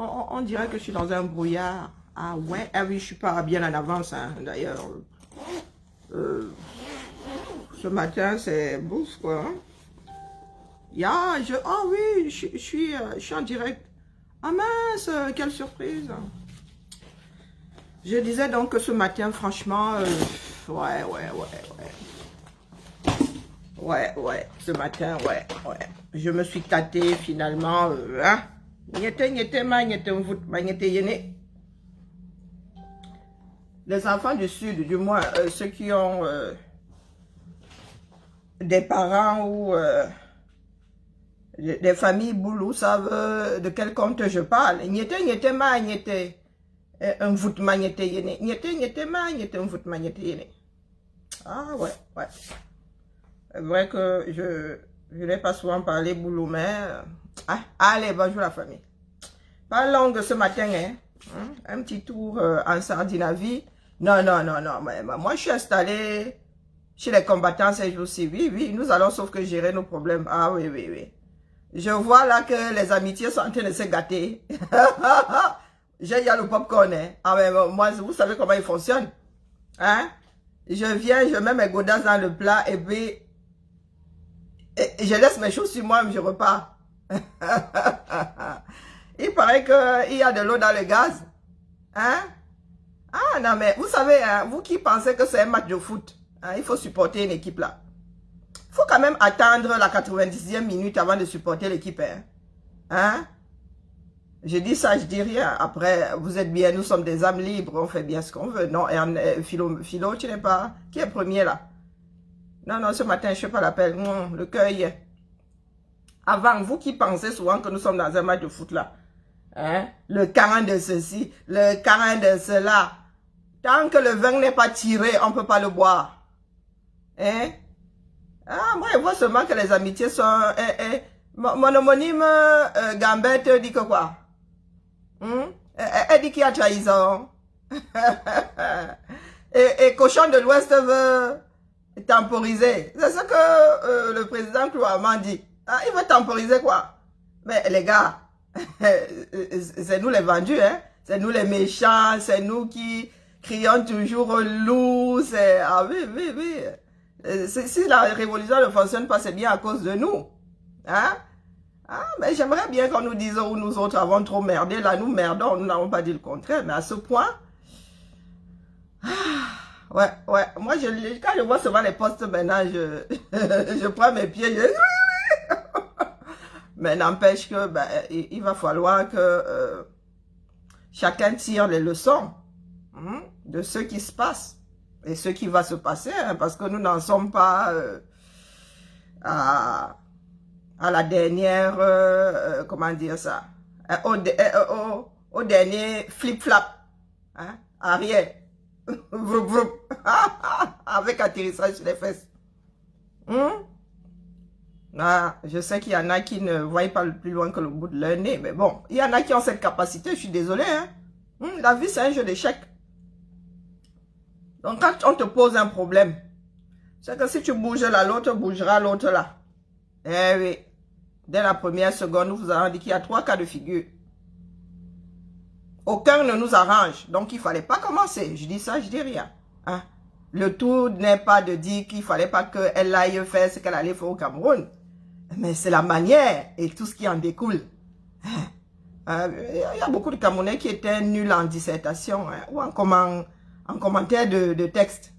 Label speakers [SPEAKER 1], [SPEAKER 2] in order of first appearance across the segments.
[SPEAKER 1] On dirait que je suis dans un brouillard. Ah ouais, ah oui, je suis pas bien en avance, hein, d'ailleurs. Ce matin, c'est bouffe, quoi. Hein. Ah oui, je suis en direct. Ah mince, quelle surprise. Je disais donc que ce matin, franchement, ouais. Ouais, ce matin, ouais. Je me suis tâté finalement, hein. Les enfants du Sud, du moins, ceux qui ont des parents ou des familles boulou savent de quel compte je parle. Ah ouais. C'est vrai que je n'ai pas souvent parlé boulot, mais... allez, bonjour la famille. Pas longue ce matin, hein. Un petit tour en Scandinavie. Non. Mais moi, je suis installé chez les combattants ces jours-ci. Oui, nous allons sauf que gérer nos problèmes. Ah oui. Je vois là que les amitiés sont en train de se gâter. Il y a le popcorn, hein. Ah mais moi, vous savez comment il fonctionne. Hein? Je viens, je mets mes godasses dans le plat et puis... Et je laisse mes choses sur moi et je repars. Il paraît qu'il y a de l'eau dans le gaz. Hein? Ah non mais vous savez, hein, vous qui pensez que c'est un match de foot, hein, il faut supporter une équipe là. Il faut quand même attendre la 90e minute avant de supporter l'équipe. Hein? Je dis ça, je dis rien. Après, vous êtes bien, nous sommes des âmes libres, on fait bien ce qu'on veut. Non, Philo, tu n'es pas... Qui est premier là? Non, ce matin, je ne fais pas l'appel. Le cueil. Avant, vous qui pensez souvent que nous sommes dans un match de foot là. Hein? Le carré de ceci, le carré de cela. Tant que le vin n'est pas tiré, on ne peut pas le boire. Hein? Ah, moi, je vois seulement que les amitiés sont... Mon homonyme Gambette dit que quoi? Elle dit qu'il y a trahison. et Cochon de l'Ouest veut... temporiser. C'est ce que le président Klouaman dit. Ah, il veut temporiser quoi? Mais les gars, c'est nous les vendus, hein? C'est nous les méchants, c'est nous qui crions toujours loup. Ah oui. Si la révolution ne fonctionne pas, c'est bien à cause de nous. Hein? Ah, mais j'aimerais bien qu'on nous dise où nous autres avons trop merdé. Là, nous merdons, nous n'avons pas dit le contraire. Mais à ce point... Ouais. Moi, quand je vois souvent les postes maintenant, je prends mes pieds. Mais n'empêche que il va falloir que chacun tire les leçons de ce qui se passe et ce qui va se passer. Hein, parce que nous n'en sommes pas à la dernière, comment dire ça, au dernier flip-flap. Hein, arrière. Avec atterrissage sur les fesses. Ah, je sais qu'il y en a qui ne voient pas le plus loin que le bout de leur nez. Mais bon, il y en a qui ont cette capacité. Je suis désolé. Hein? La vie, c'est un jeu d'échecs. Donc, quand on te pose un problème, c'est que si tu bouges là, l'autre bougera l'autre là. Eh oui. Dès la première seconde, nous vous avons dit qu'il y a 3 cas de figure. Aucun ne nous arrange. Donc, il ne fallait pas commencer. Je dis ça, je dis rien. Hein? Le tout n'est pas de dire qu'il ne fallait pas qu'elle aille faire ce qu'elle allait faire au Cameroun. Mais c'est la manière et tout ce qui en découle. Il y a beaucoup de Camerounais qui étaient nuls en dissertation ou en commentaire de texte.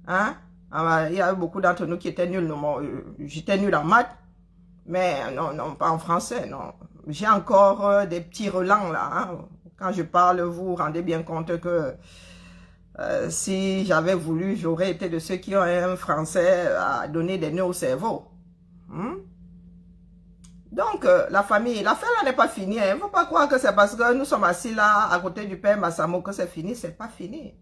[SPEAKER 1] Hein? Il y a beaucoup d'entre nous qui étaient nuls. J'étais nul en maths. Mais non, pas en français. Non. J'ai encore des petits relents là. Hein? Quand je parle, vous vous rendez bien compte que si j'avais voulu, j'aurais été de ceux qui ont un français à donner des nœuds au cerveau. Donc, la famille, l'affaire là n'est pas finie. Il ne faut pas croire que c'est parce que nous sommes assis là, à côté du père Massamo, que c'est fini. C'est pas fini.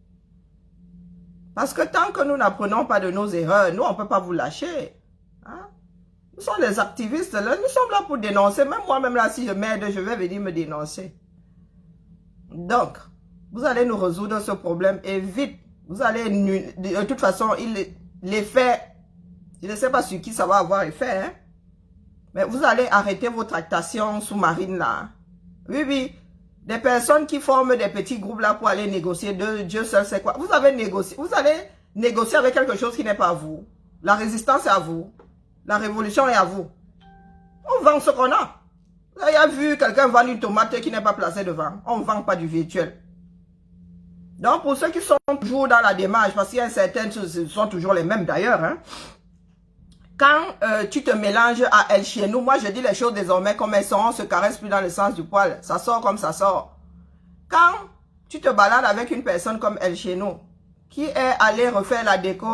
[SPEAKER 1] Parce que tant que nous n'apprenons pas de nos erreurs, nous, on ne peut pas vous lâcher. Hein? Nous sommes des activistes, là. Nous sommes là pour dénoncer. Même moi-même là, si je m'aide, je vais venir me dénoncer. Donc, vous allez nous résoudre ce problème et vite. Vous allez, de toute façon, l'effet, je ne sais pas sur qui ça va avoir effet, hein? Mais vous allez arrêter vos tractations sous-marines là. Oui. Des personnes qui forment des petits groupes là pour aller négocier de Dieu seul sait quoi. Vous allez négocier avec quelque chose qui n'est pas à vous. La résistance est à vous. La révolution est à vous. On vend ce qu'on a. Vous avez vu quelqu'un vendre une tomate qui n'est pas placée devant. On ne vend pas du virtuel. Donc pour ceux qui sont toujours dans la démarche, parce qu'il y a certaines, ce sont toujours les mêmes d'ailleurs, hein. Quand tu te mélanges à elle chez nous, moi je dis les choses désormais comme elles sont, on se caresse plus dans le sens du poil, ça sort comme ça sort. Quand tu te balades avec une personne comme elle chez nous, qui est allée refaire la déco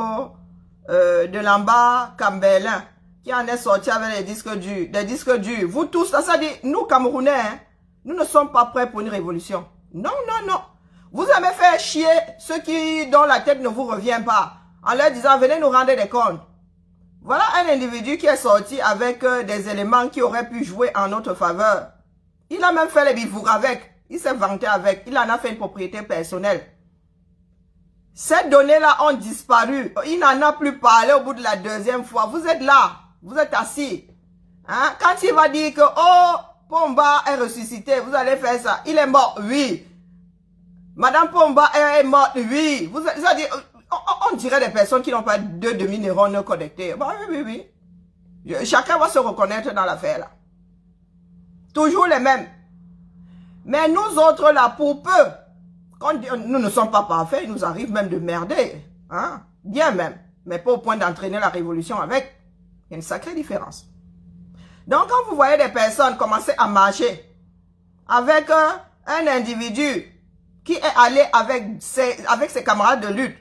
[SPEAKER 1] de l'en-bas Cambelin, qui en est sorti avec des disques durs, vous tous, ça dit, nous Camerounais, hein, nous ne sommes pas prêts pour une révolution. Non, non, non. Vous aimez faire chier ceux dont la tête ne vous revient pas, en leur disant, venez nous rendre des comptes. Voilà un individu qui est sorti avec des éléments qui auraient pu jouer en notre faveur. Il a même fait les bivours avec. Il s'est vanté avec. Il en a fait une propriété personnelle. Ces données-là ont disparu. Il n'en a plus parlé au bout de la deuxième fois. Vous êtes là. Vous êtes assis. Hein? Quand il va dire que, oh, Pomba est ressuscité, vous allez faire ça. Il est mort, oui. Madame Pomba est morte, oui. Vous allez dire... On dirait des personnes qui n'ont pas de demi-neurones connectés. Bon, oui, oui, oui. Chacun va se reconnaître dans l'affaire là. Toujours les mêmes. Mais nous autres là, pour peu, quand nous ne sommes pas parfaits, il nous arrive même de merder. Hein? Bien même. Mais pas au point d'entraîner la révolution avec. Il y a une sacrée différence. Donc quand vous voyez des personnes commencer à marcher avec un individu qui est allé avec ses camarades de lutte,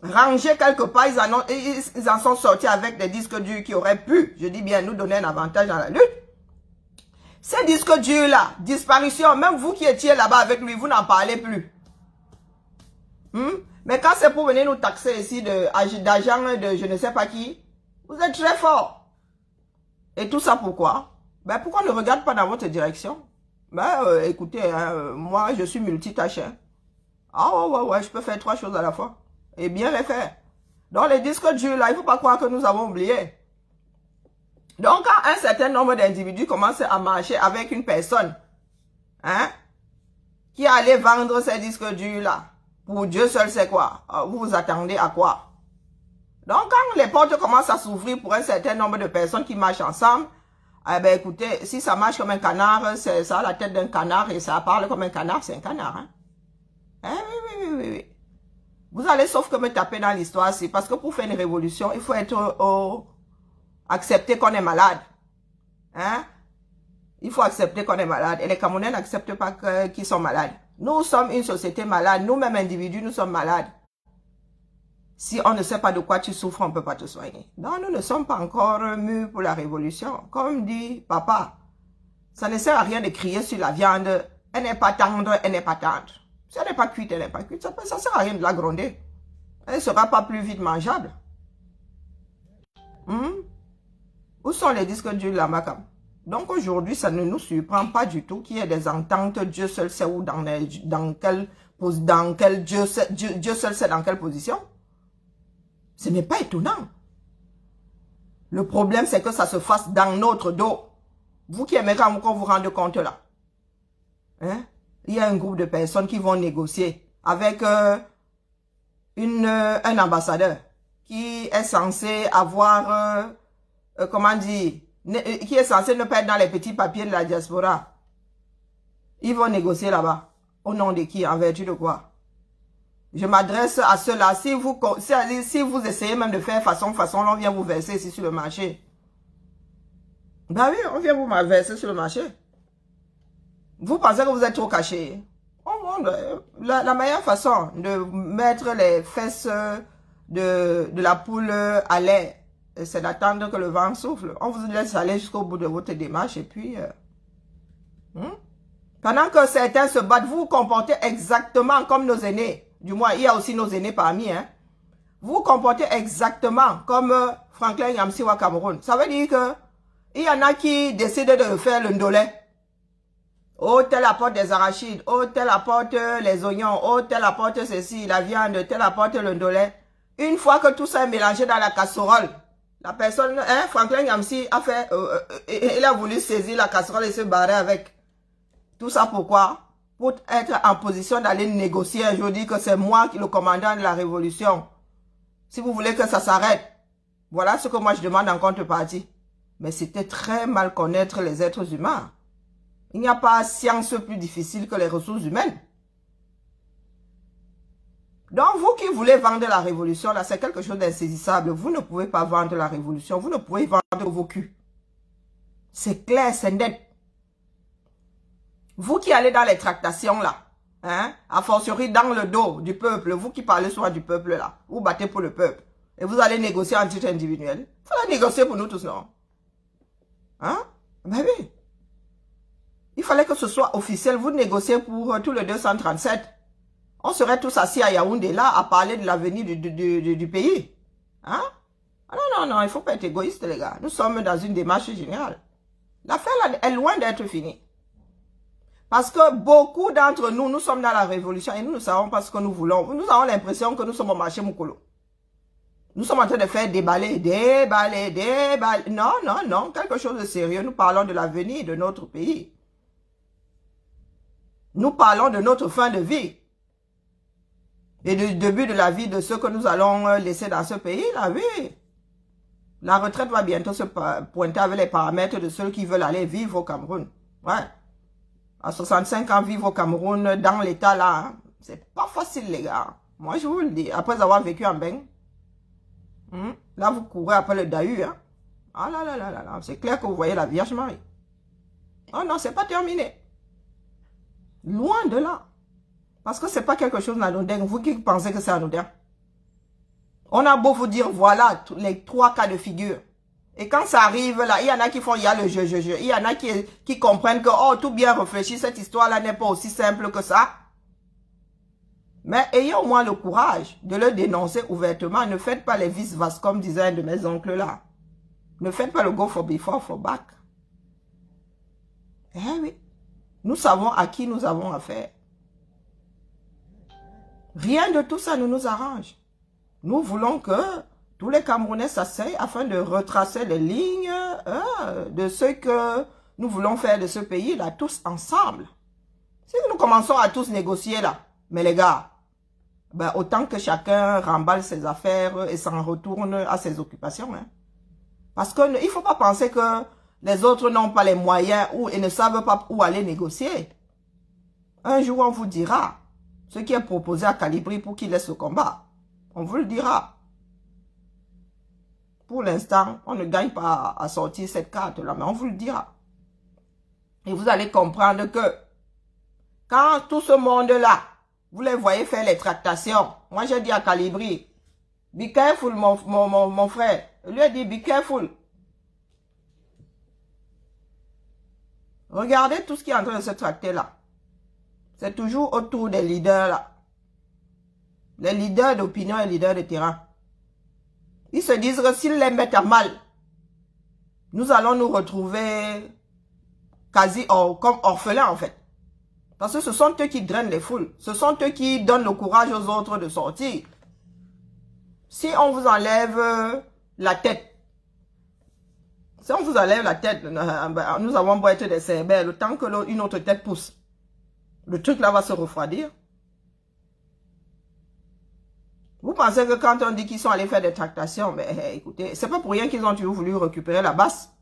[SPEAKER 1] rangés quelque part, ils en sont sortis avec des disques durs qui auraient pu, je dis bien, nous donner un avantage dans la lutte. Ces disques durs-là, disparition, même vous qui étiez là-bas avec lui, vous n'en parlez plus. Mais quand c'est pour venir nous taxer ici d'agents de je ne sais pas qui, vous êtes très fort. Et tout ça pourquoi? Ben pourquoi on ne regarde pas dans votre direction? Ben écoutez, hein, moi je suis multitâche. Hein. Ah ouais, je peux faire 3 choses à la fois. Et bien les faire. Donc les disques durs là, il ne faut pas croire que nous avons oublié. Donc quand un certain nombre d'individus commencent à marcher avec une personne, hein, qui allait vendre ces disques durs là, pour Dieu seul sait quoi, vous vous attendez à quoi? Donc quand les portes commencent à s'ouvrir pour un certain nombre de personnes qui marchent ensemble, eh ben écoutez, si ça marche comme un canard, ça a la tête d'un canard et ça parle comme un canard, c'est un canard. Hein? Oui. Vous allez sauf que me taper dans l'histoire, c'est parce que pour faire une révolution, il faut être accepter qu'on est malade. Hein? Il faut accepter qu'on est malade. Et les Camerounais n'acceptent pas qu'ils sont malades. Nous sommes une société malade. Nous-mêmes individus, nous sommes malades. Si on ne sait pas de quoi tu souffres, on ne peut pas te soigner. Non, nous ne sommes pas encore mûrs pour la révolution. Comme dit papa, ça ne sert à rien de crier sur la viande. Elle n'est pas tendre, elle n'est pas tendre. Si elle n'est pas cuite, elle n'est pas cuite. Ça ne sert à rien de la gronder. Elle ne sera pas plus vite mangeable. Où sont les disques durs là, Macam? Donc aujourd'hui, ça ne nous surprend pas du tout qu'il y ait des ententes, Dieu seul sait où, Dieu seul sait dans quelle position. Ce n'est pas étonnant. Le problème, c'est que ça se fasse dans notre dos. Vous qui aimez quand vous rendez compte là. Hein? Il y a un groupe de personnes qui vont négocier avec un ambassadeur qui est censé avoir, comment dire, qui est censé ne pas être dans les petits papiers de la diaspora. Ils vont négocier là-bas. Au nom de qui? En vertu de quoi? Je m'adresse à ceux-là. Si vous essayez même de faire façon, on vient vous verser ici sur le marché. Ben oui, on vient vous verser sur le marché. Vous pensez que vous êtes trop caché. La meilleure façon de mettre les fesses de la poule à l'air, c'est d'attendre que le vent souffle. On vous laisse aller jusqu'au bout de votre démarche et puis... Pendant que certains se battent, vous vous comportez exactement comme nos aînés. Du moins, il y a aussi nos aînés parmi. Hein. Vous vous comportez exactement comme Franklin Yamsiwa Cameroun. Ça veut dire que il y en a qui décident de faire le ndolé. Oh, tel apporte des arachides. Oh, tel apporte les oignons. Oh, tel apporte ceci, la viande. Tel apporte le ndolé. Une fois que tout ça est mélangé dans la casserole, la personne, hein, Franklin Yamsi a fait, il a voulu saisir la casserole et se barrer avec. Tout ça pourquoi? pour être en position d'aller négocier un jour, dire que c'est moi qui le commandant de la révolution. Si vous voulez que ça s'arrête, voilà ce que moi je demande en contrepartie. Mais c'était très mal connaître les êtres humains. Il n'y a pas science plus difficile que les ressources humaines. Donc, vous qui voulez vendre la révolution, là, c'est quelque chose d'insaisissable. Vous ne pouvez pas vendre la révolution. Vous ne pouvez vendre vos culs. C'est clair, c'est net. Vous qui allez dans les tractations, là, hein, a fortiori dans le dos du peuple, vous qui parlez souvent du peuple, là, vous battez pour le peuple, et vous allez négocier en titre individuel. Il faut négocier pour nous tous, non? Hein? Ben oui. Il fallait que ce soit officiel. Vous négociez pour tout le 237. On serait tous assis à Yaoundé là à parler de l'avenir du pays. Hein? Ah non, non, non, il ne faut pas être égoïste, les gars. Nous sommes dans une démarche générale. L'affaire est loin d'être finie. Parce que beaucoup d'entre nous, nous sommes dans la révolution et nous ne savons pas ce que nous voulons. Nous avons l'impression que nous sommes au marché Mukolo. Nous sommes en train de faire déballer. Non, non, non, quelque chose de sérieux. Nous parlons de l'avenir de notre pays. Nous parlons de notre fin de vie. Et du début de la vie de ceux que nous allons laisser dans ce pays, là, oui. La retraite va bientôt se pointer avec les paramètres de ceux qui veulent aller vivre au Cameroun. Ouais. À 65 ans, vivre au Cameroun, dans l'état là, hein, c'est pas facile, les gars. Moi, je vous le dis. Après avoir vécu en Beng, là, vous courez après le Dahu, hein. Ah là là là là là. C'est clair que vous voyez la Vierge Marie. Oh non, c'est pas terminé. Loin de là. Parce que c'est pas quelque chose d'anodin. Vous qui pensez que c'est anodin. On a beau vous dire, voilà, les 3 cas de figure. Et quand ça arrive là, il y en a qui font, il y a le jeu. Il y en a qui comprennent que, oh, tout bien réfléchi, cette histoire-là n'est pas aussi simple que ça. Mais ayez au moins le courage de le dénoncer ouvertement. Ne faites pas les vice-vas, comme disait un de mes oncles là. Ne faites pas le go for before, for back. Eh oui. Nous savons à qui nous avons affaire. Rien de tout ça ne nous arrange. Nous voulons que tous les Camerounais s'asseyent afin de retracer les lignes de ce que nous voulons faire de ce pays-là, tous ensemble. Si nous commençons à tous négocier là, mais les gars, ben, autant que chacun remballe ses affaires et s'en retourne à ses occupations. Hein. Parce qu'il ne faut pas penser que les autres n'ont pas les moyens et ne savent pas où aller négocier. Un jour, on vous dira ce qui est proposé à Calibri pour qu'il laisse le combat. On vous le dira. Pour l'instant, on ne gagne pas à sortir cette carte-là, mais on vous le dira. Et vous allez comprendre que quand tout ce monde-là, vous les voyez faire les tractations, moi j'ai dit à Calibri, be careful mon frère. Il lui a dit, be careful. Regardez tout ce qui est en train de se tracter là. C'est toujours autour des leaders là. Les leaders d'opinion et les leaders de terrain. Ils se disent que s'ils les mettent à mal, nous allons nous retrouver quasi comme orphelins en fait. Parce que ce sont eux qui drainent les foules. Ce sont eux qui donnent le courage aux autres de sortir. Si on vous enlève la tête, si on vous enlève la tête, nous avons beau être des cerbères, le temps que une autre tête pousse, le truc là va se refroidir. Vous pensez que quand on dit qu'ils sont allés faire des tractations, mais écoutez, c'est pas pour rien qu'ils ont toujours voulu récupérer la basse.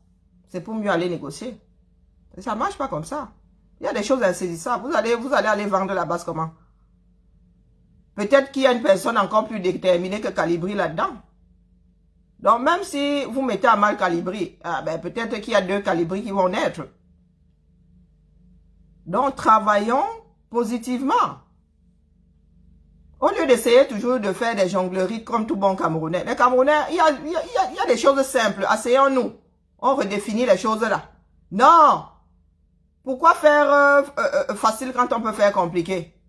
[SPEAKER 1] C'est pour mieux aller négocier. Et ça marche pas comme ça. Il y a des choses insaisissables. Vous allez aller vendre la basse comment? Peut-être qu'il y a une personne encore plus déterminée que Calibri là-dedans. Donc même si vous mettez à mal Calibri, peut-être qu'il y a 2 Calibri qui vont naître. Donc travaillons positivement. Au lieu d'essayer toujours de faire des jongleries comme tout bon Camerounais. Les Camerounais, il y a des choses simples. Asseyons-nous. On redéfinit les choses là. Non. Pourquoi faire facile quand on peut faire compliqué?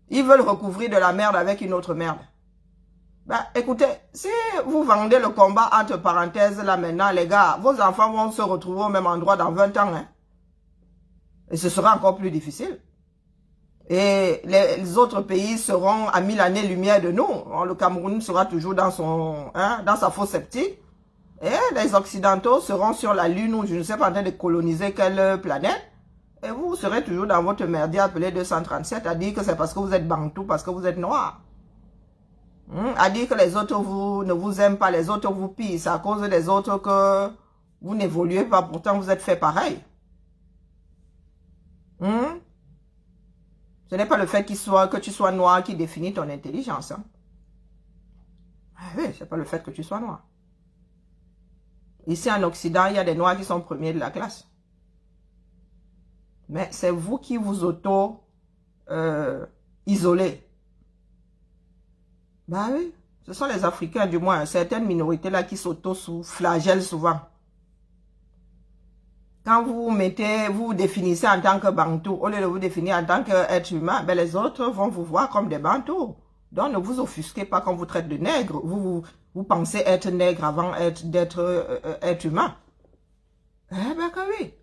[SPEAKER 1] Ils veulent recouvrir de la merde avec une autre merde. Ben, écoutez, si vous vendez le combat entre parenthèses là maintenant, les gars, vos enfants vont se retrouver au même endroit dans 20 ans. Hein? Et ce sera encore plus difficile. Et les autres pays seront à 1000 années-lumière de nous. Le Cameroun sera toujours dans sa fosse sceptique. Et les Occidentaux seront sur la Lune ou je ne sais pas en train de coloniser quelle planète. Et vous serez toujours dans votre merdier appelé 237 à dire que c'est parce que vous êtes bantou, parce que vous êtes noir. À dire que les autres ne vous aiment pas, les autres vous pillent. C'est à cause des autres que vous n'évoluez pas, pourtant vous êtes fait pareil. Ce n'est pas le fait que tu sois noir qui définit ton intelligence. Hein. Ah oui, c'est pas le fait que tu sois noir. Ici en Occident, il y a des noirs qui sont premiers de la classe. Mais c'est vous qui vous auto-isolez. Bah oui, ce sont les Africains, du moins, certaines minorités là qui s'auto-flagellent souvent. Quand vous définissez en tant que bantou, au lieu de vous définir en tant qu'être humain, ben les autres vont vous voir comme des bantous. Donc ne vous offusquez pas quand vous traitez de nègre. Vous pensez être nègre avant d'être être humain. Eh ben que oui.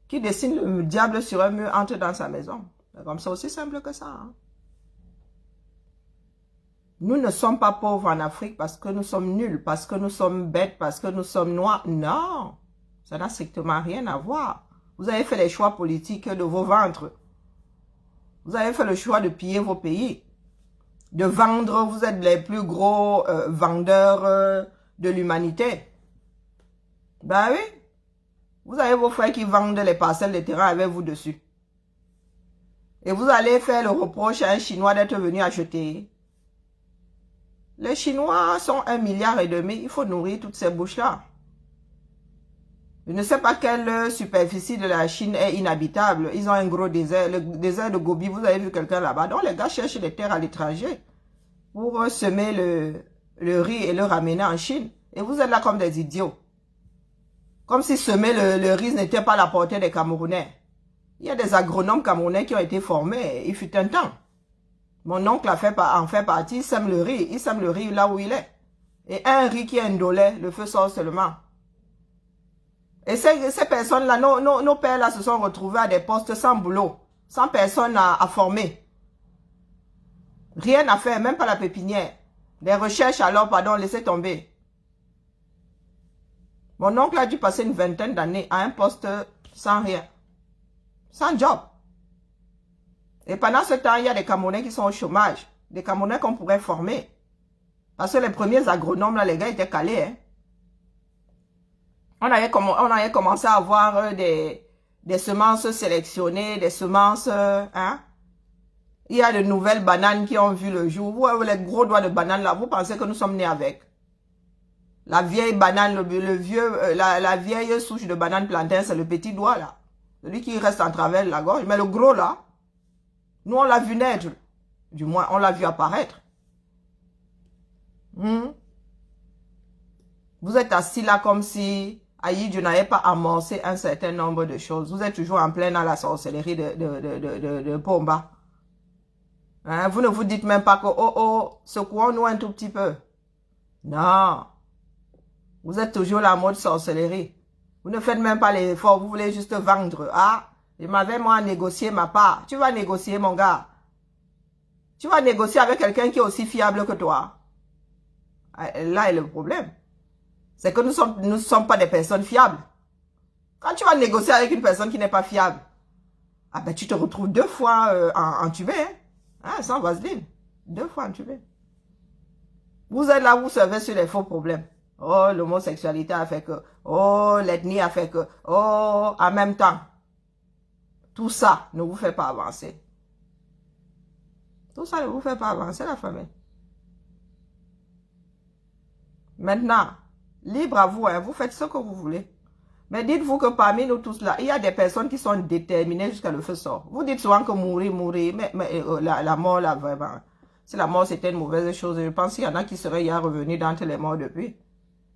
[SPEAKER 1] Qui dessine le diable sur un mur entre dans sa maison. C'est comme ça, aussi simple que ça. Hein. Nous ne sommes pas pauvres en Afrique parce que nous sommes nuls, parce que nous sommes bêtes, parce que nous sommes noirs. Non, ça n'a strictement rien à voir. Vous avez fait les choix politiques de vos ventres. Vous avez fait le choix de piller vos pays. De vendre, vous êtes les plus gros vendeurs de l'humanité. Ben oui. Vous avez vos frères qui vendent les parcelles de terrain avec vous dessus. Et vous allez faire le reproche à un Chinois d'être venu acheter. Les Chinois sont 1,5 milliard. Il faut nourrir toutes ces bouches-là. Je ne sais pas quelle superficie de la Chine est inhabitable. Ils ont un gros désert. Le désert de Gobi, vous avez vu quelqu'un là-bas. Donc les gars cherchent des terres à l'étranger pour semer le riz et le ramener en Chine. Et vous êtes là comme des idiots. Comme si semer le riz n'était pas à la portée des Camerounais. Il y a des agronomes camerounais qui ont été formés. Il fut un temps. Mon oncle en fait partie. Il sème le riz. Il sème le riz là où il est. Et un riz qui est indolé, le feu sort seulement. Et ces personnes-là, nos pères-là se sont retrouvés à des postes sans boulot. Sans personne à former. Rien à faire, même pas la pépinière. Des recherches alors, pardon, laissez tomber. Mon oncle a dû passer une 20aine d'années à un poste sans rien. Sans job. Et pendant ce temps, il y a des Camerounais qui sont au chômage. Des Camerounais qu'on pourrait former. Parce que les premiers agronomes, là, les gars étaient calés. Hein. On avait commencé à avoir des semences sélectionnées, des semences... hein. Il y a de nouvelles bananes qui ont vu le jour. Vous, les gros doigts de banane, là, vous pensez que nous sommes nés avec. La vieille banane, la vieille souche de banane plantain, c'est le petit doigt là. Celui qui reste en travers de la gorge. Mais le gros là, nous on l'a vu naître. Du moins, on l'a vu apparaître. Vous êtes assis là comme si Aïe, n'avait pas amorcé un certain nombre de choses. Vous êtes toujours en plein dans la sorcellerie de Pomba. Hein? Vous ne vous dites même pas que, secouons-nous un tout petit peu. Non. Vous êtes toujours la mode sorcellerie. Vous ne faites même pas l'effort, vous voulez juste vendre. Ah, je m'avais moi négocié ma part. Tu vas négocier mon gars. Tu vas négocier avec quelqu'un qui est aussi fiable que toi. Là est le problème. C'est que nous ne sommes pas des personnes fiables. Quand tu vas négocier avec une personne qui n'est pas fiable, ah ben tu te retrouves 2 fois entubé. Hein, sans vaseline. 2 fois entubé. Vous êtes là, vous servez sur les faux problèmes. Oh, l'homosexualité a fait que. Oh, l'ethnie a fait que. Oh, en même temps. Tout ça ne vous fait pas avancer. Tout ça ne vous fait pas avancer, la famille. Maintenant, libre à vous, hein, vous faites ce que vous voulez. Mais dites-vous que parmi nous tous là, il y a des personnes qui sont déterminées jusqu'à le feu sort. Vous dites souvent que mourir, mais la mort là, vraiment. Si la mort c'était une mauvaise chose, je pense qu'il y en a qui seraient hier revenus d'entre les morts depuis.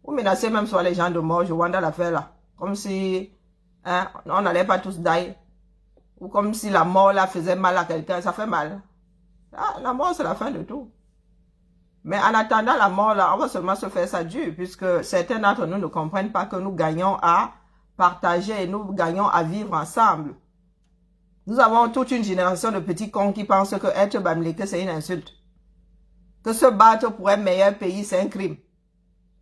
[SPEAKER 1] Vous menacez même soit les gens de mort, je vois dans l'affaire là. Comme si hein, on n'allait pas tous die. Ou comme si la mort là faisait mal à quelqu'un, ça fait mal. Ah, la mort c'est la fin de tout. Mais en attendant la mort là, on va seulement se faire ça dur, puisque certains d'entre nous ne comprennent pas que nous gagnons à partager et nous gagnons à vivre ensemble. Nous avons toute une génération de petits cons qui pensent que être Bamileke c'est une insulte. Que se battre pour un meilleur pays c'est un crime.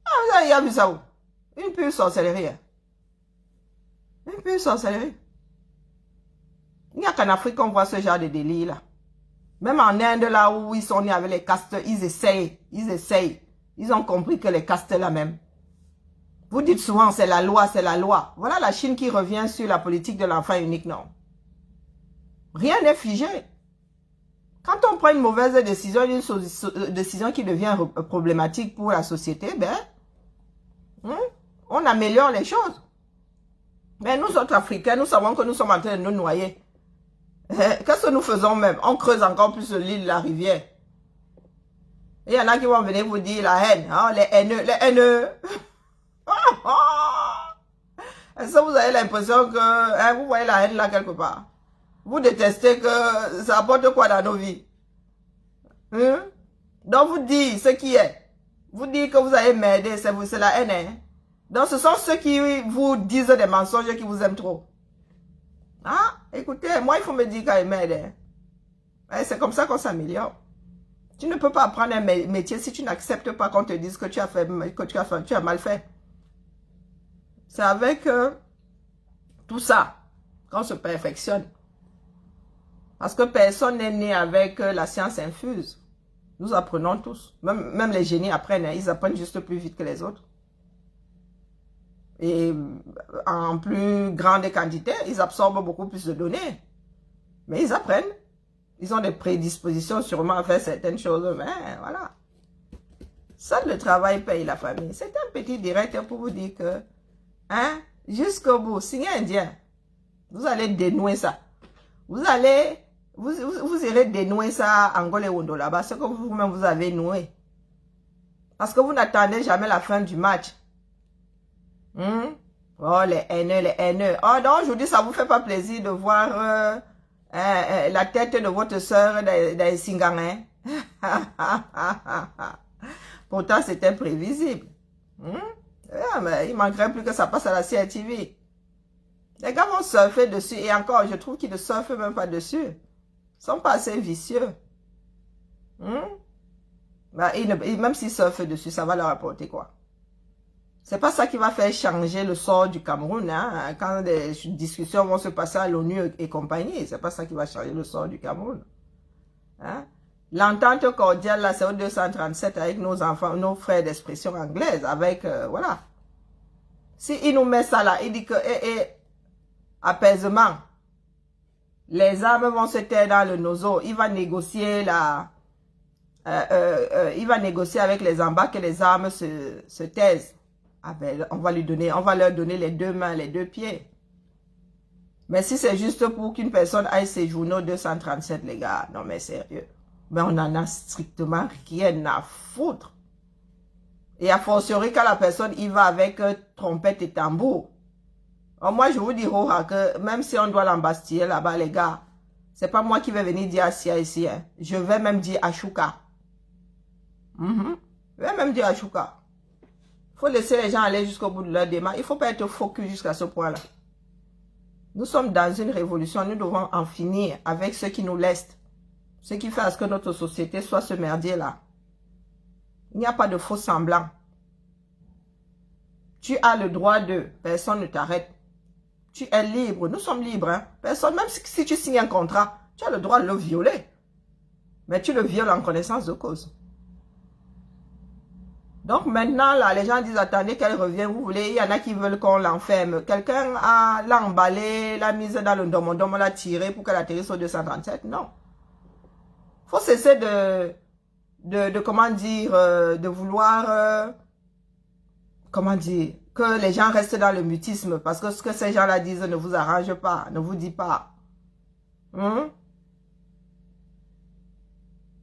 [SPEAKER 1] Ah, vous avez vu ça où? Une pure sorcellerie. Une pure sorcellerie. Il n'y a qu'en Afrique qu'on voit ce genre de délire là. Même en Inde, là où ils sont nés avec les castes, ils essayent. Ils ont compris que les castes là même. Vous dites souvent, c'est la loi, c'est la loi. Voilà la Chine qui revient sur la politique de l'enfant unique, non. Rien n'est figé. Quand on prend une mauvaise décision, une décision qui devient problématique pour la société, ben, on améliore les choses. Mais nous autres Africains, nous savons que nous sommes en train de nous noyer. Qu'est-ce que nous faisons même? On creuse encore plus l'île, la rivière. Et il y en a qui vont venir vous dire la haine. Hein, les haineux, les haineux. Est-ce que vous avez l'impression que vous voyez la haine là quelque part? Vous détestez que ça apporte quoi dans nos vies? Donc vous dites ce qui est. Vous dites que vous allez m'aider, c'est la haine. Hein? Donc ce sont ceux qui vous disent des mensonges qui vous aiment trop. Ah, écoutez, moi il faut me dire qu'elle m'aide. Hein? C'est comme ça qu'on s'améliore. Tu ne peux pas apprendre un métier si tu n'acceptes pas qu'on te dise que tu as mal fait. C'est avec tout ça qu'on se perfectionne. Parce que personne n'est né avec la science infuse. Nous apprenons tous. Même les génies apprennent. Hein, ils apprennent juste plus vite que les autres. Et en plus grande quantité, ils absorbent beaucoup plus de données. Mais ils apprennent. Ils ont des prédispositions sûrement à faire certaines choses. Mais voilà. Seul le travail paye la famille. C'est un petit direct pour vous dire que, hein, jusqu'au bout, signe indien, vous allez dénouer ça. Vous irez dénouer ça en Angola et Wondo là-bas, ce que vous-même vous avez noué. Parce que vous n'attendez jamais la fin du match. Oh, les haineux. Oh non, aujourd'hui, ça vous fait pas plaisir de voir la tête de votre soeur dans Singarin. Pourtant, c'était prévisible. Mais il manquerait plus que ça passe à la CRTV. Les gars vont surfer dessus. Et encore, je trouve qu'ils ne surfent même pas dessus. Ils sont pas assez vicieux. Bah, même s'ils surfent dessus, ça va leur apporter quoi? C'est pas ça qui va faire changer le sort du Cameroun. Hein? Quand des discussions vont se passer à l'ONU et compagnie, c'est pas ça qui va changer le sort du Cameroun. Hein? L'entente cordiale, là, c'est au 237 avec nos enfants, nos frères d'expression anglaise, avec, voilà. Si il nous met ça là, il dit que, apaisement, les armes vont se taire dans le nozo, il va négocier il va négocier avec les embats que les armes se taisent. Ah ben, on va leur donner les deux mains, les deux pieds. Mais si c'est juste pour qu'une personne aille séjourner au 237, les gars, non mais sérieux. Mais on en a strictement rien à foutre. Et a fortiori quand la personne y va avec trompette et tambour. Alors moi, je vous dis, que même si on doit l'embastiller là-bas, les gars, c'est pas moi qui vais venir dire Asia ici. Hein. Je vais même dire Ashuka. Je vais même dire Ashuka. Il faut laisser les gens aller jusqu'au bout de leur démarche. Il ne faut pas être focus jusqu'à ce point-là. Nous sommes dans une révolution. Nous devons en finir avec ce qui nous leste. Ce qui fait à ce que notre société soit ce merdier-là. Il n'y a pas de faux semblants. Tu as le droit de... Personne ne t'arrête. Tu es libre. Nous sommes libres. Hein? Personne, même si tu signes un contrat, tu as le droit de le violer. Mais tu le violes en connaissance de cause. Donc maintenant, là, les gens disent, attendez qu'elle revienne, vous voulez, il y en a qui veulent qu'on l'enferme. Quelqu'un l'a emballé, l'a mise dans le domodome, l'a tiré pour qu'elle atterrisse au 237. Non. Il faut cesser comment dire, de vouloir, comment dire, que les gens restent dans le mutisme, parce que ce que ces gens-là disent ne vous arrange pas, ne vous dit pas.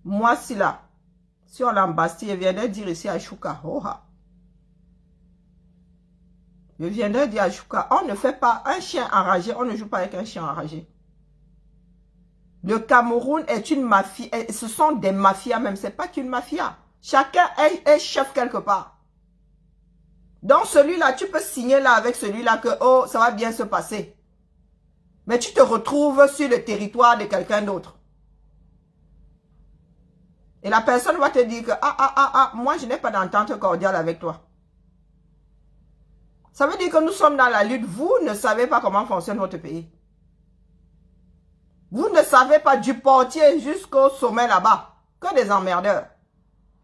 [SPEAKER 1] Moi, si on l'embastille, je viendrais dire ici à Chouka, je viendrais dire à Chouka, on ne fait pas un chien enragé, on ne joue pas avec un chien enragé. Le Cameroun est une mafia, ce sont des mafias même, c'est pas qu'une mafia. Chacun est chef quelque part. Donc celui-là, tu peux signer là avec celui-là que, oh, ça va bien se passer. Mais tu te retrouves sur le territoire de quelqu'un d'autre. Et la personne va te dire que, moi je n'ai pas d'entente cordiale avec toi. Ça veut dire que nous sommes dans la lutte. Vous ne savez pas comment fonctionne votre pays. Vous ne savez pas du portier jusqu'au sommet là-bas. Que des emmerdeurs.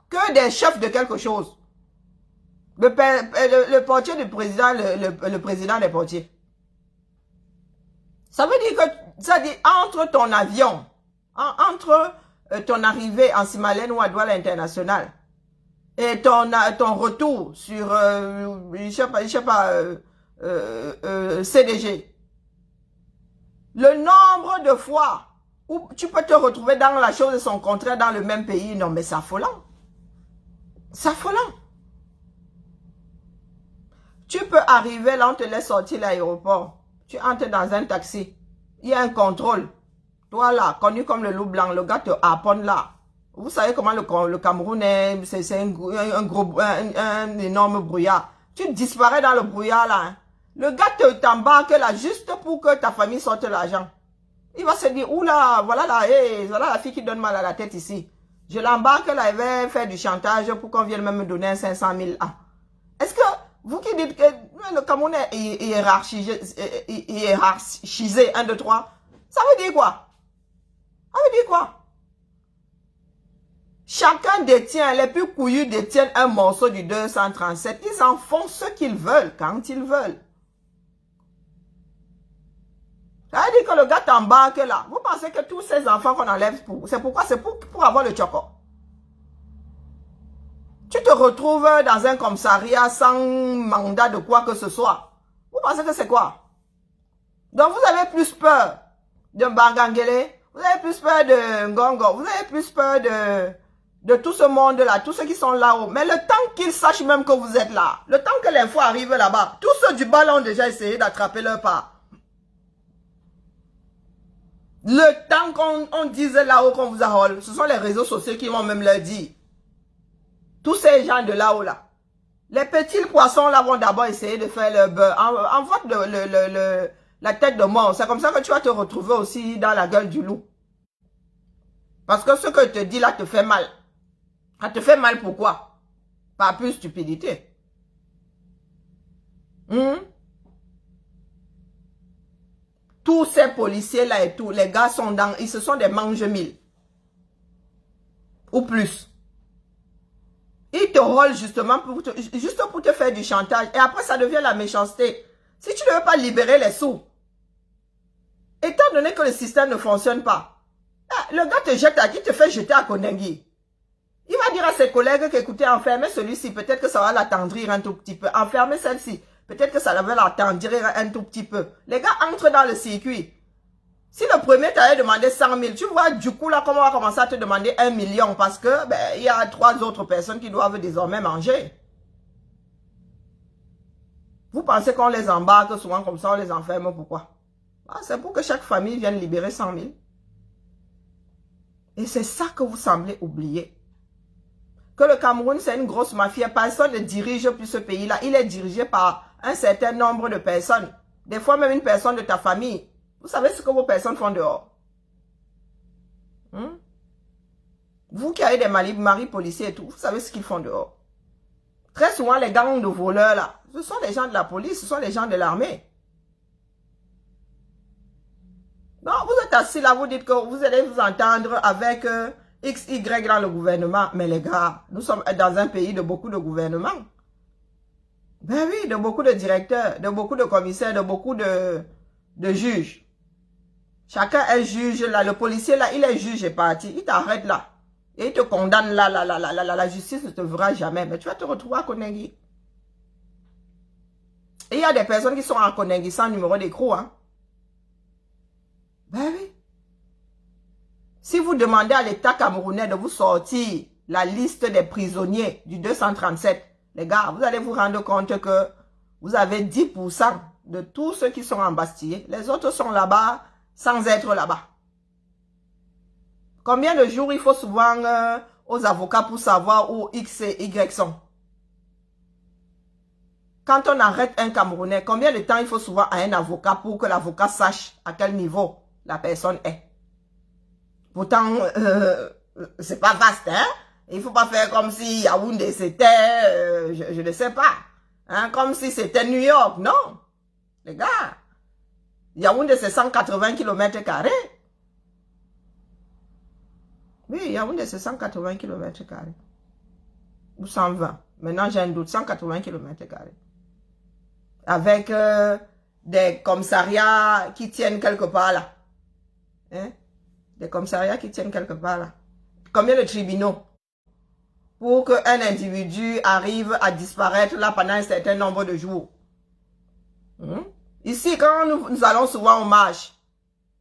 [SPEAKER 1] Que des chefs de quelque chose. Le portier du président, le président des portiers. Ça veut dire que, ça dit, entre ton avion, entre ton arrivée en Simalène ou à Douala International, et ton retour sur, je sais pas, CDG, le nombre de fois où tu peux te retrouver dans la chose et son contraire dans le même pays, non mais c'est affolant. C'est affolant. Tu peux arriver là, on te laisse sortir l'aéroport. Tu entres dans un taxi. Il y a un contrôle. Toi là, connu comme le loup blanc, le gars te harponne là. Vous savez comment le Cameroun est, c'est un énorme brouillard. Tu disparais dans le brouillard là. Hein. Le gars t'embarque là juste pour que ta famille sorte l'argent. Il va se dire, oula, voilà la fille qui donne mal à la tête ici. Je l'embarque là, elle va faire du chantage pour qu'on vienne même me donner 500 000. Ah. Est-ce que vous qui dites que le Cameroun est hiérarchisé, 1, 2, 3, ça veut dire quoi? Ça veut dire quoi? Chacun détient, les plus couillus détiennent un morceau du 237. Ils en font ce qu'ils veulent, quand ils veulent. Ça veut dire que le gars t'embarque là. Vous pensez que tous ces enfants qu'on enlève, c'est pourquoi? C'est pour avoir le choco. Tu te retrouves dans un commissariat sans mandat de quoi que ce soit. Vous pensez que c'est quoi? Donc vous avez plus peur de Bangangele, vous avez plus peur de Ngongo, vous avez plus peur de tout ce monde-là, tous ceux qui sont là-haut. Mais le temps qu'ils sachent même que vous êtes là, le temps que l'info arrive là-bas, tous ceux du bas ont déjà essayé d'attraper leur part. Le temps qu'on dise là-haut qu'on vous a, ce sont les réseaux sociaux qui vont même leur dire. Tous ces gens de là-haut là. Les petits poissons là vont d'abord essayer de faire leur beurre. Envoie la tête de mort. C'est comme ça que tu vas te retrouver aussi dans la gueule du loup. Parce que ce que je te dis là te fait mal. Ça te fait mal pourquoi? Par plus stupidité. Tous ces policiers là et tout, les gars sont dans, ils se sont des mange-mille. Ou plus. Ils te rôlent justement juste pour te faire du chantage. Et après, ça devient la méchanceté. Si tu ne veux pas libérer les sous, étant donné que le système ne fonctionne pas, le gars te jette à qui? Te fait jeter à Kondengi. Il va dire à ses collègues qu'écoutez, enfermez celui-ci, peut-être que ça va l'attendrir un tout petit peu. Enfermez celle-ci, peut-être que ça va l'attendrir un tout petit peu. Les gars entrent dans le circuit. Si le premier t'avait demandé 100 000, tu vois du coup là comment on va commencer à te demander 1 million parce que il y a 3 autres personnes qui doivent désormais manger. Vous pensez qu'on les embarque souvent comme ça, on les enferme, pourquoi? C'est pour que chaque famille vienne libérer 100 000. Et c'est ça que vous semblez oublier. Que le Cameroun c'est une grosse mafia, personne ne dirige plus ce pays-là, il est dirigé par un certain nombre de personnes. Des fois même une personne de ta famille. Vous savez ce que vos personnes font dehors? Vous qui avez des maris policiers et tout, vous savez ce qu'ils font dehors? Très souvent, les gangs de voleurs, là, ce sont les gens de la police, ce sont les gens de l'armée. Donc, vous êtes assis là, vous dites que vous allez vous entendre avec X, Y dans le gouvernement. Mais les gars, nous sommes dans un pays de beaucoup de gouvernements. Ben oui, de beaucoup de directeurs, de beaucoup de commissaires, de beaucoup de juges. Chacun est juge là, le policier là, il est juge et parti, il t'arrête là. Et il te condamne là, la justice ne te verra jamais. Mais tu vas te retrouver à Kondengi. Et il y a des personnes qui sont à Kondengi sans numéro d'écrou, hein. Ben oui. Si vous demandez à l'État camerounais de vous sortir la liste des prisonniers du 237, les gars, vous allez vous rendre compte que vous avez 10% de tous ceux qui sont embastillés. Les autres sont là-bas sans être là-bas. Combien de jours il faut souvent aux avocats pour savoir où X et Y sont? Quand on arrête un Camerounais, combien de temps il faut souvent à un avocat pour que l'avocat sache à quel niveau la personne est? Pourtant, c'est pas vaste, hein? Il faut pas faire comme si Yaoundé c'était, je ne sais pas, hein? Comme si c'était New York, non? Les gars, Yaoundé c'est 180 km². Oui, Yaoundé, c'est 180 km². Ou 120. Maintenant, j'ai un doute. 180 km². Avec des commissariats qui tiennent quelque part là. Hein? Des commissariats qui tiennent quelque part là. Combien de tribunaux pour qu'un individu arrive à disparaître là pendant un certain nombre de jours? Ici, quand nous allons souvent au marche,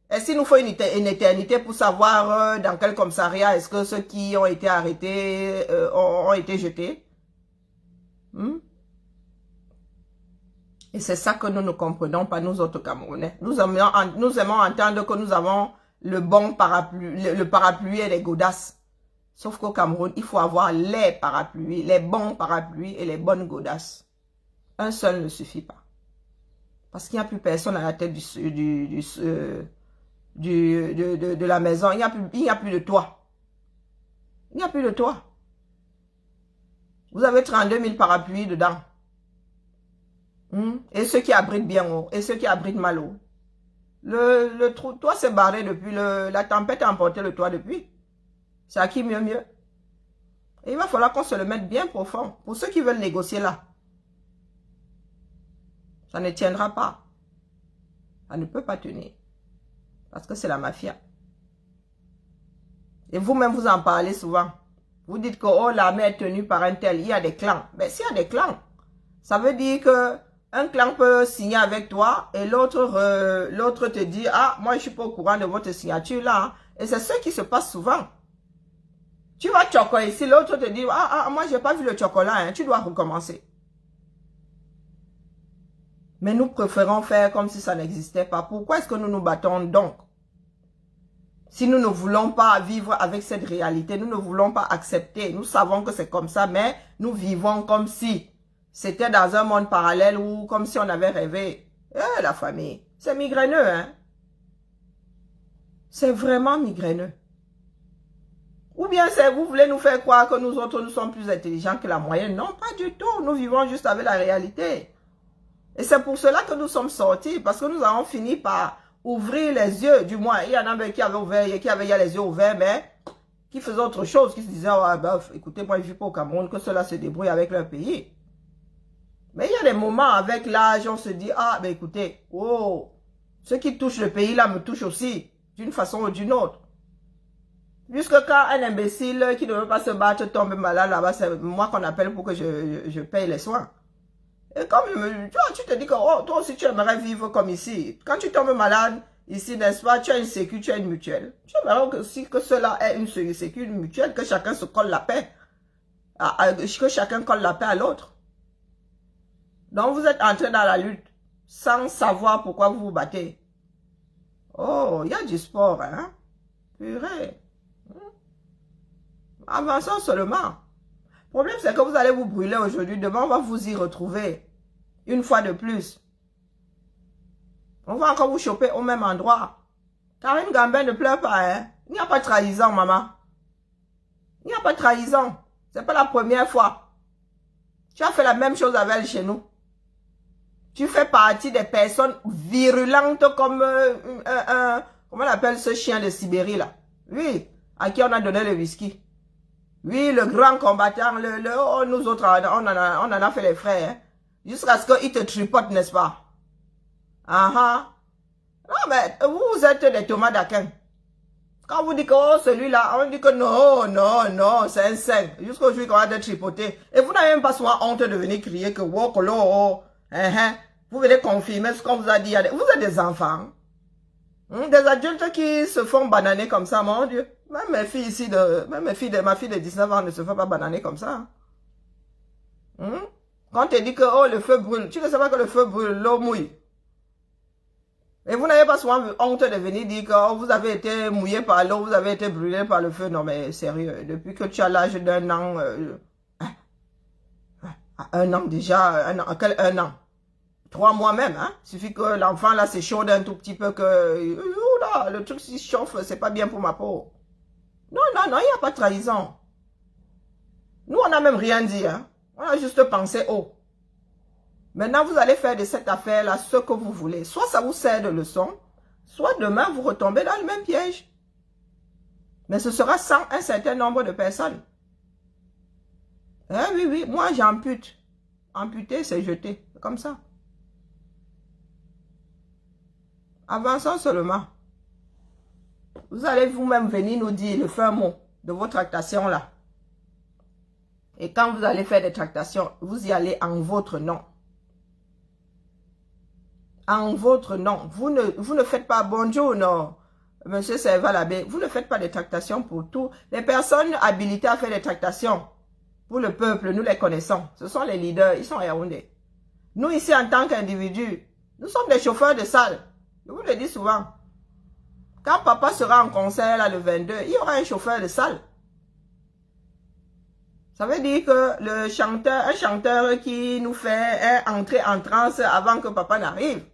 [SPEAKER 1] est-ce qu'il nous faut une éternité pour savoir dans quel commissariat est-ce que ceux qui ont été arrêtés ont été jetés? Et c'est ça que nous ne comprenons pas, nous autres Camerounais. Nous aimons entendre que nous avons le bon parapluie, le parapluie et les godasses. Sauf qu'au Cameroun, il faut avoir les parapluies, les bons parapluies et les bonnes godasses. Un seul ne suffit pas. Parce qu'il n'y a plus personne à la tête de la maison. Il n'y a plus de toit. Il n'y a plus de toit. Vous avez 32 000 parapluies dedans. Et ceux qui abritent bien haut, et ceux qui abritent mal haut. Le toit s'est barré depuis, la tempête a emporté le toit depuis. C'est à qui mieux mieux. Et il va falloir qu'on se le mette bien profond. Pour ceux qui veulent négocier là. Ça ne tiendra pas. Ça ne peut pas tenir. Parce que c'est la mafia. Et vous-même, vous en parlez souvent. Vous dites que oh, l'armée est tenue par un tel. Il y a des clans. Mais s'il y a des clans, ça veut dire que un clan peut signer avec toi et l'autre te dit, ah, moi je suis pas au courant de votre signature là. Hein. Et c'est ce qui se passe souvent. Tu vas chocolat ici, l'autre te dit, ah, moi j'ai pas vu le chocolat, hein, tu dois recommencer. Mais nous préférons faire comme si ça n'existait pas. Pourquoi est-ce que nous nous battons donc? Si nous ne voulons pas vivre avec cette réalité, nous ne voulons pas accepter. Nous savons que c'est comme ça, mais nous vivons comme si c'était dans un monde parallèle ou comme si on avait rêvé. La famille, c'est migraineux, hein? C'est vraiment migraineux. Ou bien vous voulez nous faire croire que nous autres, nous sommes plus intelligents que la moyenne. Non, pas du tout. Nous vivons juste avec la réalité. Et c'est pour cela que nous sommes sortis, parce que nous avons fini par ouvrir les yeux. Du moins, il y en avait qui avaient ouvert, qui avaient les yeux ouverts, mais qui faisaient autre chose, qui se disaient, oh, bah, écoutez, moi je ne vis pas au Cameroun, que cela se débrouille avec leur pays. Mais il y a des moments avec l'âge, on se dit, ah, ben écoutez, oh, ce qui touche le pays là me touche aussi, d'une façon ou d'une autre. Puisque quand un imbécile qui ne veut pas se battre tombe malade là-bas, c'est moi qu'on appelle pour que je paye les soins. Et comme tu te dis que oh, toi aussi tu aimerais vivre comme ici. Quand tu tombes malade, ici, n'est-ce pas, tu as une sécu, tu as une mutuelle. Tu aimerais aussi que cela ait une sécu, une mutuelle, que chacun se colle la paix. Que chacun colle la paix à l'autre. Donc vous êtes entré dans la lutte sans savoir pourquoi vous vous battez. Oh, il y a du sport, hein? Purée. Avançons seulement. Le problème, c'est que vous allez vous brûler aujourd'hui. Demain, on va vous y retrouver. Une fois de plus. On va encore vous choper au même endroit. Karine Gambin ne pleure pas, hein? Il n'y a pas de trahison, maman. Il n'y a pas de trahison. C'est pas la première fois. Tu as fait la même chose avec elle chez nous. Tu fais partie des personnes virulentes comme comment on appelle ce chien de Sibérie là? Oui, à qui on a donné le whisky. Oui, le grand combattant, oh, nous autres, on en a fait les frais, hein? Jusqu'à ce qu'il te tripote, n'est-ce pas? Non, mais vous êtes des Thomas d'Aquin. Quand vous dites que oh, celui-là, on dit que non, c'est un saint. Jusqu'au jour qu'on va te tripoter. Et vous n'avez même pas souvent honte de venir crier que vous venez confirmer ce qu'on vous a dit. Vous êtes des enfants. Des adultes qui se font bananer comme ça, mon Dieu. Même mes filles ici, ma fille de 19 ans ne se fait pas bananer comme ça. Quand on te dit que oh, le feu brûle, tu ne sais pas que le feu brûle, l'eau mouille. Et vous n'avez pas souvent honte de venir dire que oh, vous avez été mouillé par l'eau, vous avez été brûlé par le feu. Non mais sérieux, depuis que tu as l'âge d'un an, un an déjà, un an, 3 mois même, hein. Il suffit que l'enfant là s'échauffe un tout petit peu que, oula, le truc s'il chauffe, c'est pas bien pour ma peau. Non, il n'y a pas de trahison. Nous, on n'a même rien dit, hein. On a juste pensé haut. Maintenant, vous allez faire de cette affaire-là ce que vous voulez. Soit ça vous sert de leçon, soit demain, vous retombez dans le même piège. Mais ce sera sans un certain nombre de personnes. Oui, oui, moi j'ampute. Amputer, c'est jeter. Comme ça. Avançons seulement. Vous allez vous-même venir nous dire le fin mot de vos tractations là. Et quand vous allez faire des tractations, vous y allez en votre nom. En votre nom. Vous ne faites pas bonjour, non. Monsieur Serva Labé, vous ne faites pas des tractations pour tout. Les personnes habilitées à faire des tractations pour le peuple, nous les connaissons. Ce sont les leaders, ils sont à Yaoundé. Nous ici, en tant qu'individus, nous sommes des chauffeurs de salle. Je vous le dis souvent. Quand papa sera en concert là, le 22, il y aura un chauffeur de salle. Ça veut dire que le chanteur, un chanteur qui nous fait entrer en transe avant que papa n'arrive.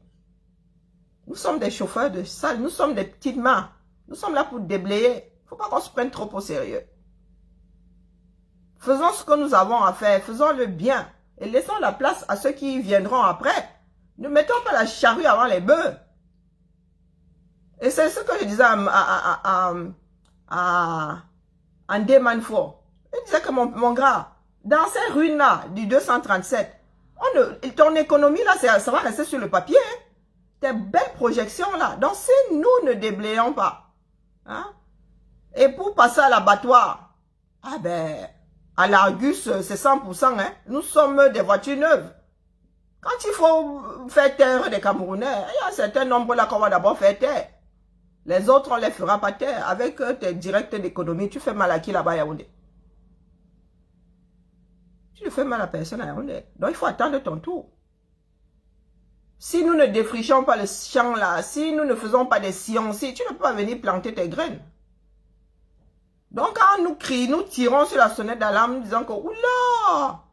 [SPEAKER 1] Nous sommes des chauffeurs de salle, nous sommes des petites mains. Nous sommes là pour déblayer. Il ne faut pas qu'on se prenne trop au sérieux. Faisons ce que nous avons à faire, faisons-le bien. Et laissons la place à ceux qui viendront après. Ne mettons pas la charrue avant les bœufs. Et c'est ce que je disais à Andé Manfort. Il disait que mon gars, dans ces ruines-là, du 237, ton économie là, ça va rester sur le papier. Hein? Tes belles projections là. Donc si nous ne déblayons pas, hein, et pour passer à l'abattoir, ah ben, à l'Argus, c'est 100%, hein. Nous sommes des voitures neuves. Quand il faut faire taire des Camerounais, il y a un certain nombre là qu'on va d'abord faire taire. Les autres, on les fera pas taire. Avec tes directs d'économie, tu fais mal à qui là-bas à Yaoundé? Tu ne fais mal à personne à Yaoundé. Donc il faut attendre ton tour. Si nous ne défrichons pas le champ là, si nous ne faisons pas des sillons, si tu ne peux pas venir planter tes graines. Donc quand nous crions, nous tirons sur la sonnette d'alarme, nous disons que oula,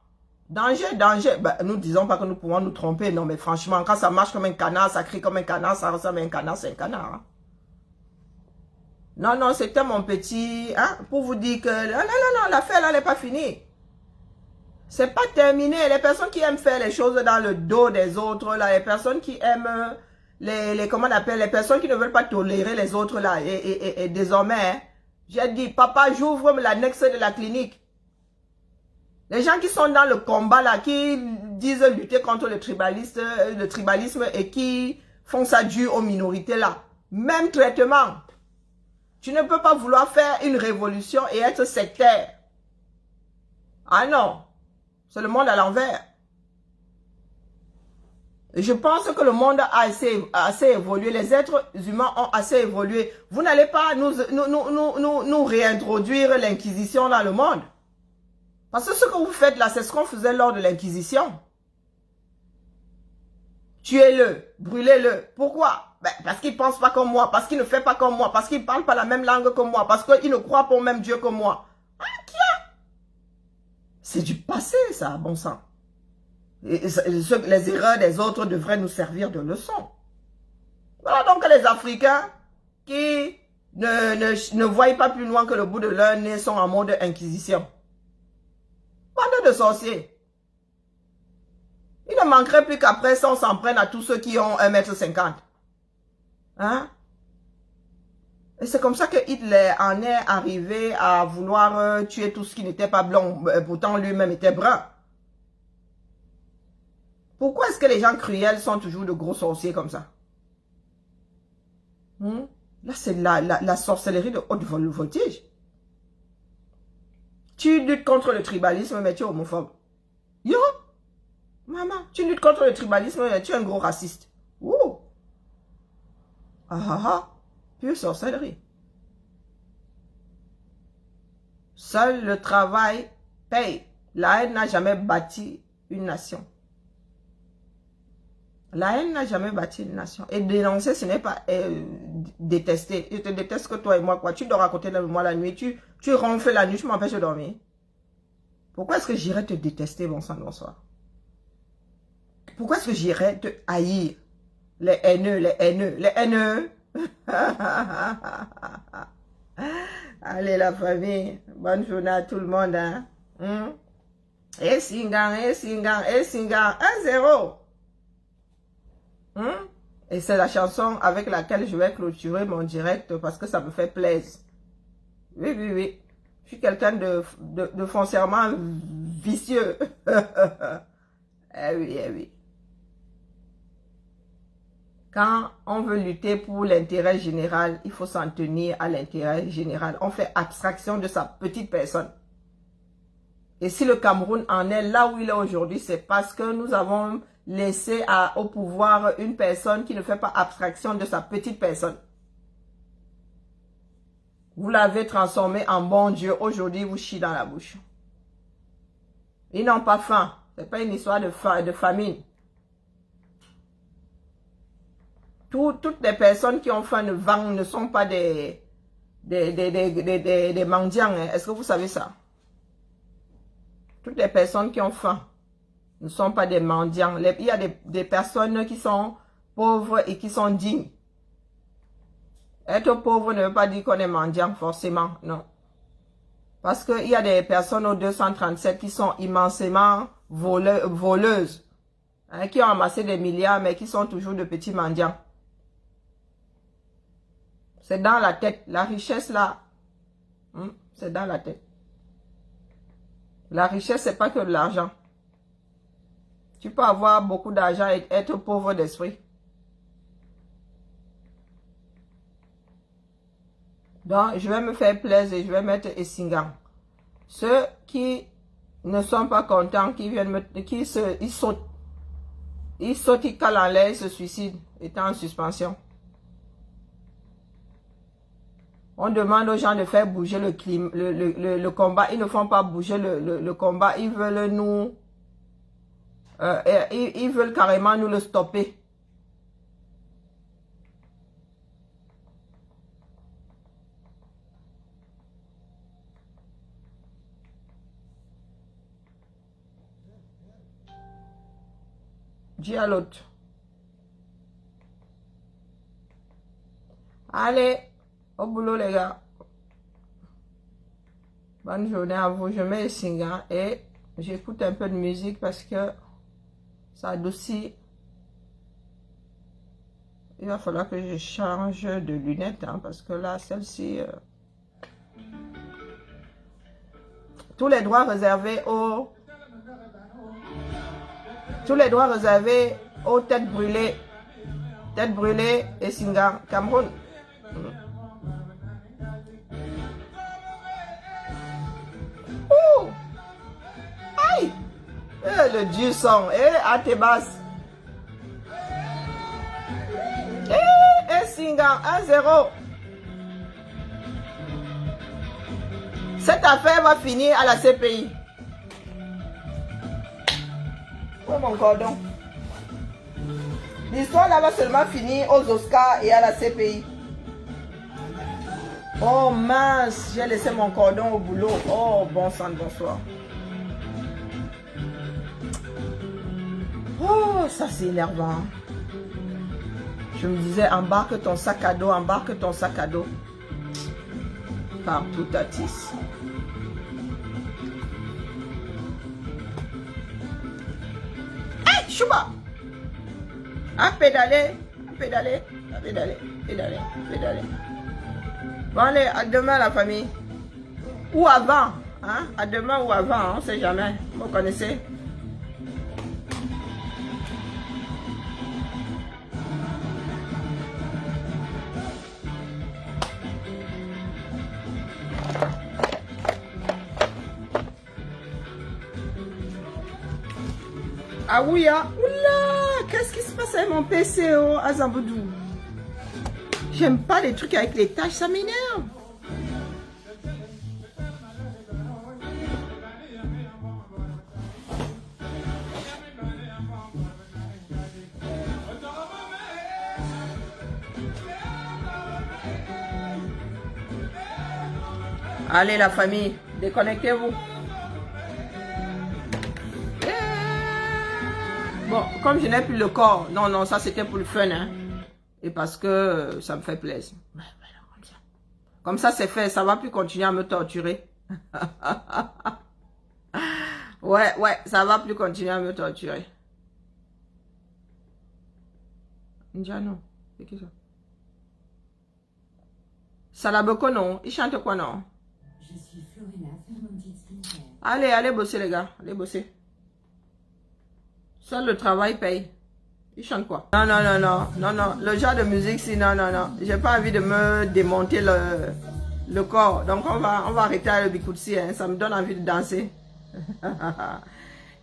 [SPEAKER 1] danger, danger. Ben, nous ne disons pas que nous pouvons nous tromper. Non, mais franchement, quand ça marche comme un canard, ça crie comme un canard, ça ressemble à un canard, c'est un canard. Hein? Non, non, c'était mon petit, hein, pour vous dire que, non, non, non, l'affaire là n'est pas finie. C'est pas terminé. Les personnes qui aiment faire les choses dans le dos des autres, là, les personnes qui aiment, comment on appelle, les personnes qui ne veulent pas tolérer les autres, là, et désormais, hein, j'ai dit, papa, j'ouvre l'annexe de la clinique. Les gens qui sont dans le combat, là, qui disent lutter contre le tribalisme et qui font ça dû aux minorités, là. Même traitement. Tu ne peux pas vouloir faire une révolution et être sectaire. Ah non. C'est le monde à l'envers. Je pense que le monde a assez évolué. Les êtres humains ont assez évolué. Vous n'allez pas nous réintroduire l'inquisition dans le monde. Parce que ce que vous faites là, c'est ce qu'on faisait lors de l'inquisition. Tuez-le, brûlez-le. Pourquoi? Ben, parce qu'il ne pense pas comme moi, parce qu'il ne fait pas comme moi, parce qu'il ne parle pas la même langue que moi, parce qu'il ne croit pas au même Dieu que moi. Ah, c'est du passé, ça, bon sang. Les erreurs des autres devraient nous servir de leçon. Voilà donc les Africains qui ne voient pas plus loin que le bout de leur nez sont en mode inquisition. Bande de sorciers. Il ne manquerait plus qu'après ça, on s'en prenne à tous ceux qui ont 1,50 m. Hein? Et c'est comme ça que Hitler en est arrivé à vouloir tuer tout ce qui n'était pas blanc. Pourtant, lui-même était brun. Pourquoi est-ce que les gens cruels sont toujours de gros sorciers comme ça? Là, c'est la sorcellerie de haute voltige. Tu luttes contre le tribalisme, mais tu es homophobe. Yo! Maman, tu luttes contre le tribalisme, mais tu es un gros raciste. Ouh! Ah ah ah! Pure sorcellerie. Seul le travail paye. La haine n'a jamais bâti une nation. La haine n'a jamais bâti une nation. Et dénoncer, ce n'est pas détester. Je te déteste que toi et moi, quoi. Tu dors à côté de moi la nuit. Tu ronfles la nuit, tu m'empêches de dormir. Pourquoi est-ce que j'irais te détester, bon sang, bonsoir? Pourquoi est-ce que j'irais te haïr? Les haineux, les haineux, les haineux. Allez, la famille. Bonne journée à tout le monde. Hein? Et Singang, 1-0. Et c'est la chanson avec laquelle je vais clôturer mon direct parce que ça me fait plaisir. Oui, oui, oui. Je suis quelqu'un de foncièrement vicieux. Eh oui, eh oui. Quand on veut lutter pour l'intérêt général, il faut s'en tenir à l'intérêt général. On fait abstraction de sa petite personne. Et si le Cameroun en est là où il est aujourd'hui, c'est parce que nous avons laissé au pouvoir une personne qui ne fait pas abstraction de sa petite personne. Vous l'avez transformé en bon Dieu. Aujourd'hui, vous chie dans la bouche. Ils n'ont pas faim. Ce n'est pas une histoire de famine. Toutes les personnes qui ont faim ne sont pas des mendiants. Hein. Est-ce que vous savez ça? Toutes les personnes qui ont faim ne sont pas des mendiants. Il y a des personnes qui sont pauvres et qui sont dignes. Être pauvre ne veut pas dire qu'on est mendiant, forcément, non. Parce qu'il y a des personnes au 237 qui sont immensément voleuses, hein, qui ont amassé des milliards, mais qui sont toujours de petits mendiants. C'est dans la tête. La richesse, là, c'est dans la tête. La richesse, c'est pas que de l'argent. Tu peux avoir beaucoup d'argent et être pauvre d'esprit. Donc, je vais me faire plaisir et je vais mettre Essingan. Ceux qui ne sont pas contents, qui viennent ils sautent. Ils sautent, ils calent en l'air, ils se suicident, étant en suspension. On demande aux gens de faire bouger le combat. Ils ne font pas bouger le combat. Ils veulent nous... ils veulent carrément nous le stopper. Dis à l'autre. Allez, au boulot les gars. Bonne journée à vous. Je mets le singer et j'écoute un peu de musique parce que ça adoucit. Il va falloir que je change de lunettes hein, parce que là, celle-ci... tous les droits réservés aux... Tous les droits réservés aux têtes brûlées. Têtes brûlées et Singa, Cameroun. Ouh! Aïe! Le dieu son. À tes basses. Singa, 1-0. Cette affaire va finir à la CPI. Où est mon cordon? L'histoire là va seulement finir aux Oscars et à la CPI. Oh mince, j'ai laissé mon cordon au boulot. Oh bon sang, bonsoir. Oh, ça c'est énervant. Je me disais, embarque ton sac à dos, embarque ton sac à dos. Partout, Tatis. Hey, Chouba! À pédaler, à pédaler, à pédaler, pédaler, pédaler. Bon allez, à demain la famille. Ou avant, hein? À demain ou avant, on ne sait jamais. Vous connaissez? Ah oui, hein? Oula! Qu'est-ce qui se passe avec mon PC, oh, Azamboudou? J'aime pas les trucs avec les tâches, ça m'énerve. Allez la famille, déconnectez-vous. Bon, comme je n'ai plus le corps, non, non, ça c'était pour le fun, hein. Et parce que ça me fait plaisir. Comme ça c'est fait, ça va plus continuer à me torturer. Ouais, ça va plus continuer à me torturer. Njano, c'est qui ça? Salaboko non, il chante quoi non?
[SPEAKER 2] suis Florina Fermented Skincare.
[SPEAKER 1] Allez, allez bosser les gars, allez bosser. Seul le travail paye. Il chante quoi? Non, non, non, non, non, non. Le genre de musique, c'est non, non, non. J'ai pas envie de me démonter le corps. Donc on va arrêter le Bikoutsi, hein. Ça me donne envie de danser.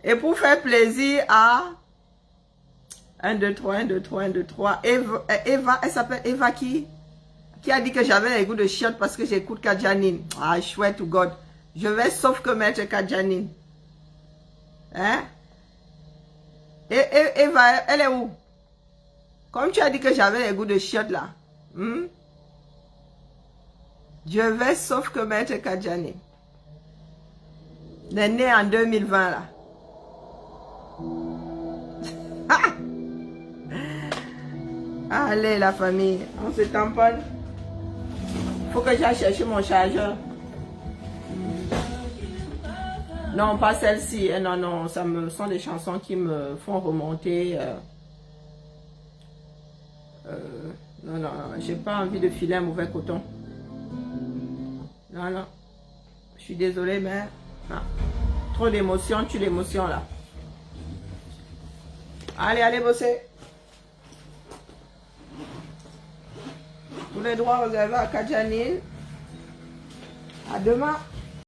[SPEAKER 1] Et pour faire plaisir à 1, 2, 3, 1, 2, 3, 1, 2, 3. Eva, elle s'appelle Eva qui a dit que j'avais un goût de chiotte parce que j'écoute Kadjanine. Ah, chouette to God. Je vais sauf que mettre Kadjanine. Hein? Et Eva, elle est où? Comme tu as dit que j'avais les goûts de chiotte là. Je vais sauf que mettre Kadjanine. Elle est née en 2020 là. Allez la famille, on se tamponne. Faut que j'aille chercher mon chargeur. Non, pas celle-ci. Non, non, ça me sont des chansons qui me font remonter. Non, non, j'ai pas envie de filer un mauvais coton. Non, non. Je suis désolée, mais non. Trop d'émotions, tue l'émotion là. Allez, allez bosser. Tous les droits réservés à Kadjanine. À demain.